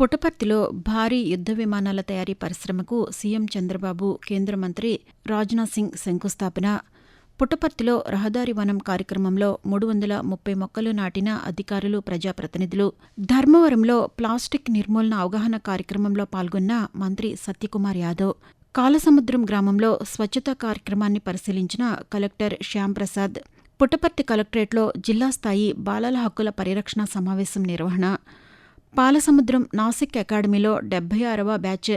పుట్టపర్తిలో భారీ యుద్ధ విమానాల తయారీ పరిశ్రమకు సీఎం చంద్రబాబు, కేంద్ర మంత్రి రాజ్నాథ్ సింగ్ శంకుస్థాపన. పుట్టపర్తిలో రహదారి వనం కార్యక్రమంలో 330 మొక్కలు నాటిన అధికారులు, ప్రజాప్రతినిధులు. ధర్మవరంలో ప్లాస్టిక్ నిర్మూలన అవగాహన కార్యక్రమంలో పాల్గొన్న మంత్రి సత్యకుమార్ యాదవ్. కాలసముద్రం గ్రామంలో స్వచ్ఛతా కార్యక్రమాన్ని పరిశీలించిన కలెక్టర్ శ్యాంప్రసాద్. పుట్టపర్తి కలెక్టరేట్లో జిల్లా స్థాయి బాలల హక్కుల పరిరక్షణ సమావేశం నిర్వహణ. పాలసముద్రం నాసిక్ అకాడమీలో 76వ బ్యాచ్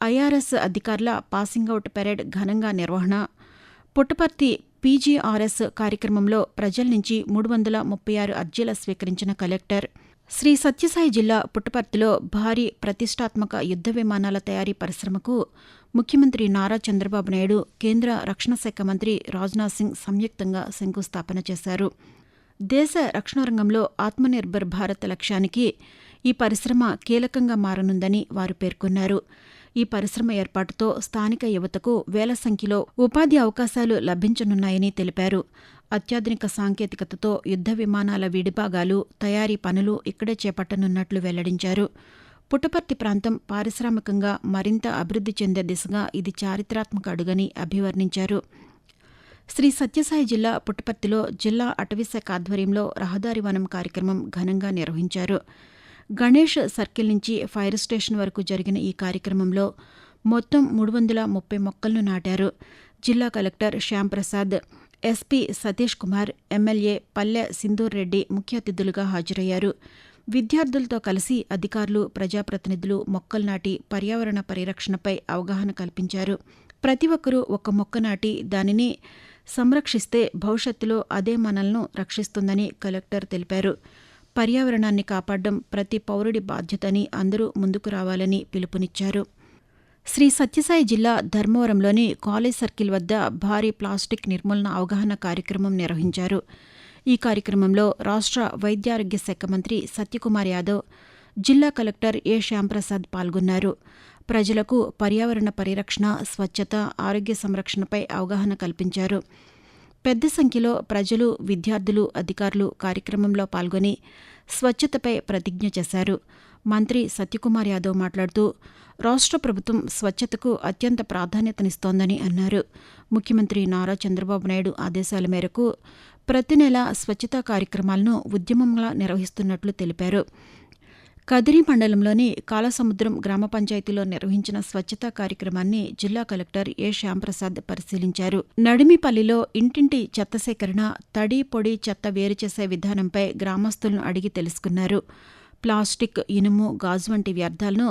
ఐఆర్ఎస్ అధికారుల పాసింగౌట్ పెరేడ్ ఘనంగా నిర్వహణ. పుట్టపర్తి పీజీఆర్ఎస్ కార్యక్రమంలో ప్రజల నుంచి 336 అర్జీల స్వీకరించిన కలెక్టర్. శ్రీ సత్యసాయి జిల్లా పుట్టపర్తిలో భారీ ప్రతిష్టాత్మక యుద్ధ విమానాల తయారీ పరిశ్రమకు ముఖ్యమంత్రి నారా చంద్రబాబు నాయుడు, కేంద్ర రక్షణ శాఖ మంత్రి రాజ్నాథ్ సింగ్ సంయుక్తంగా శంకుస్థాపన చేశారు. దేశ రక్షణ రంగంలో ఆత్మనిర్భర్ భారత్ లక్ష్యానికి ఈ పరిశ్రమ కీలకంగా మారనుందని వారు పేర్కొన్నారు. ఈ పరిశ్రమ ఏర్పాటుతో స్థానిక యువతకు వేల సంఖ్యలో ఉపాధి అవకాశాలు లభించనున్నాయని తెలిపారు. అత్యాధునిక సాంకేతికతతో యుద్ధ విమానాల విడిభాగాలు, తయారీ పనులు ఇక్కడే చేపట్టనున్నట్లు వెల్లడించారు. పుట్టపర్తి ప్రాంతం పారిశ్రామికంగా మరింత అభివృద్ధి చెందే దిశగా ఇది చారిత్రాత్మక అడుగని అభివర్ణించారు. శ్రీ సత్యసాయి జిల్లా పుట్టపర్తిలో జిల్లా అటవీశాఖ ఆధ్వర్యంలో రహదారి వనం కార్యక్రమం ఘనంగా నిర్వహించారు. గణేష్ సర్కిల్ నుంచి ఫైర్ స్టేషన్ వరకు జరిగిన ఈ కార్యక్రమంలో మొత్తం 330 మొక్కలను నాటారు. జిల్లా collector Shyamprasad, SP Satish Kumar, MLA పల్లె సింధూర్ రెడ్డి ముఖ్య అతిథులుగా హాజరయ్యారు. విద్యార్థులతో కలిసి అధికారులు, ప్రజాప్రతినిధులు మొక్కలు నాటి పర్యావరణ పరిరక్షణపై అవగాహన కల్పించారు. ప్రతి ఒక్కరూ ఒక మొక్క నాటి దానిని సంరక్షిస్తే భవిష్యత్తులో అదే మనల్ని రక్షిస్తుందని కలెక్టర్ తెలిపారు. పర్యావరణాన్ని కాపాడడం ప్రతి పౌరుడి బాధ్యతని అందరూ ముందుకు రావాలని పిలుపునిచ్చారు. శ్రీ సత్యసాయి జిల్లా ధర్మవరంలోని కాలేజ్ సర్కిల్ వద్ద భారీ ప్లాస్టిక్ నిర్మూలన అవగాహన కార్యక్రమం నిర్వహించారు. ఈ కార్యక్రమంలో రాష్ట్ర వైద్యారోగ్య శాఖ మంత్రి సత్యకుమార్ యాదవ్, జిల్లా కలెక్టర్ ఏ శ్యాంప్రసాద్ పాల్గొన్నారు. ప్రజలకు పర్యావరణ పరిరక్షణ, స్వచ్ఛత, ఆరోగ్య సంరక్షణపై అవగాహన కల్పించారు. పెద్ద సంఖ్యలో ప్రజలు, విద్యార్థులు, అధికారులు కార్యక్రమంలో పాల్గొని స్వచ్ఛతపై ప్రతిజ్ఞ చేశారు. మంత్రి సత్యకుమార్ యాదవ్ మాట్లాడుతూ రాష్ట్ర ప్రభుత్వం స్వచ్ఛతకు అత్యంత ప్రాధాన్యతనిస్తోందని అన్నారు. ముఖ్యమంత్రి నారా చంద్రబాబు నాయుడు ఆదేశాల మేరకు ప్రతి నెల స్వచ్ఛతా కార్యక్రమాలను ఉద్యమంగా నిర్వహిస్తున్నట్లు తెలిపారు. కదిరి మండలంలోని కాలసముద్రం గ్రామ పంచాయతీలో నిర్వహించిన స్వచ్ఛతా కార్యక్రమాన్ని జిల్లా కలెక్టర్ ఏ శ్యాంప్రసాద్ పరిశీలించారు. నడిమిపల్లిలో ఇంటింటి చెత్త సేకరణ, తడి, పొడి చెత్త వేరు చేసే విధానంపై గ్రామస్తులను అడిగి తెలుసుకున్నారు. ప్లాస్టిక్, ఇనుము, గాజు వంటి వ్యర్థాలను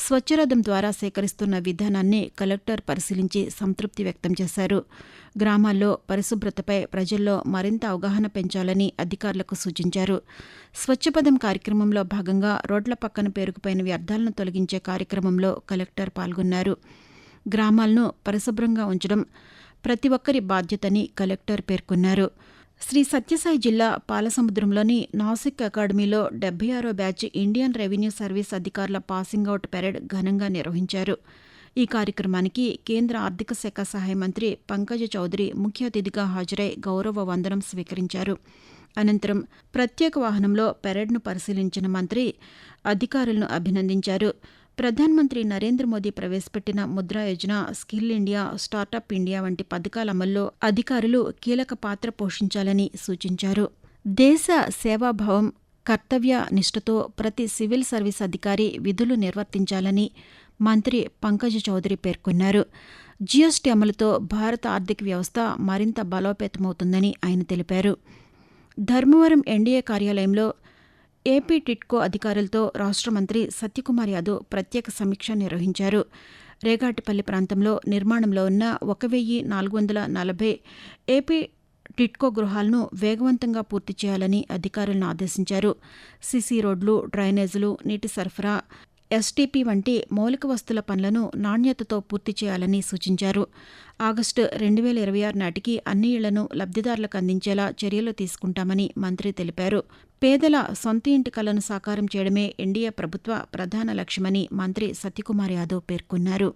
స్వచ్ఛరథం ద్వారా సేకరిస్తున్న విధానాన్ని కలెక్టర్ పరిశీలించి సంతృప్తి వ్యక్తం చేశారు. గ్రామాల్లో పరిశుభ్రతపై ప్రజల్లో మరింత అవగాహన పెంచాలని అధికారులకు సూచించారు. స్వచ్ఛపదం కార్యక్రమంలో భాగంగా రోడ్ల పక్కన పేరుకుపోయిన వ్యర్థాలను తొలగించే కార్యక్రమంలో కలెక్టర్ పాల్గొన్నారు. గ్రామాలను పరిశుభ్రంగా ఉంచడం ప్రతి ఒక్కరి బాధ్యతని కలెక్టర్ పేర్కొన్నారు. శ్రీ సత్యసాయి జిల్లా పాలసముద్రంలోని నాసిక్ అకాడమీలో 76వ బ్యాచ్ ఇండియన్ రెవెన్యూ సర్వీస్ అధికారుల పాసింగౌట్ పెరేడ్ ఘనంగా నిర్వహించారు. ఈ కార్యక్రమానికి కేంద్ర ఆర్థిక శాఖ సహాయ మంత్రి పంకజ్ చౌదరి ముఖ్య అతిథిగా హాజరై గౌరవ వందనం స్వీకరించారు. అనంతరం ప్రత్యేక వాహనంలో పెరేడ్ను పరిశీలించిన మంత్రి అధికారులను అభినందించారు. ప్రధానమంత్రి నరేంద్ర మోదీ ప్రవేశపెట్టిన Mudra Yojana, skill India, startup India వంటి పథకాల అమల్లో అధికారులు కీలక పాత్ర పోషించాలని సూచించారు. దేశ సేవాభావం, కర్తవ్య నిష్ఠతో ప్రతి సివిల్ సర్వీస్ అధికారి విధులు నిర్వర్తించాలని మంత్రి పంకజ్ చౌదరి పేర్కొన్నారు. జీఎస్టీ అమలుతో భారత ఆర్థిక వ్యవస్థ మరింత బలోపేతమవుతుందని ఆయన తెలిపారు. ధర్మవరం ఎన్డీఏ కార్యాలయంలో ఏపీ టిడ్కో అధికారులతో రాష్ట్ర మంత్రి సత్యకుమార్ యాదవ్ ప్రత్యేక సమీక్ష నిర్వహించారు. రేగాటిపల్లి ప్రాంతంలో నిర్మాణంలో ఉన్న 1440 ఏపీ టిడ్కో గృహాలను వేగవంతంగా పూర్తి చేయాలని అధికారులను ఆదేశించారు. సీసీ రోడ్లు, డ్రైనేజీలు, నీటి సరఫరా, ఎస్టీపీ వంటి మౌలిక వస్తుల పనులను నాణ్యతతో పూర్తి చేయాలని సూచించారు. ఆగస్టు 2026 నాటికి అన్ని ఇళ్లను లబ్ధిదారులకు అందించేలా చర్యలు తీసుకుంటామని మంత్రి తెలిపారు. పేదల సొంత ఇంటి కలను సాకారం చేయడమే ఎన్డీఏ ప్రభుత్వ ప్రధాన లక్ష్యమని మంత్రి సత్యకుమార్ యాదవ్ పేర్కొన్నారు.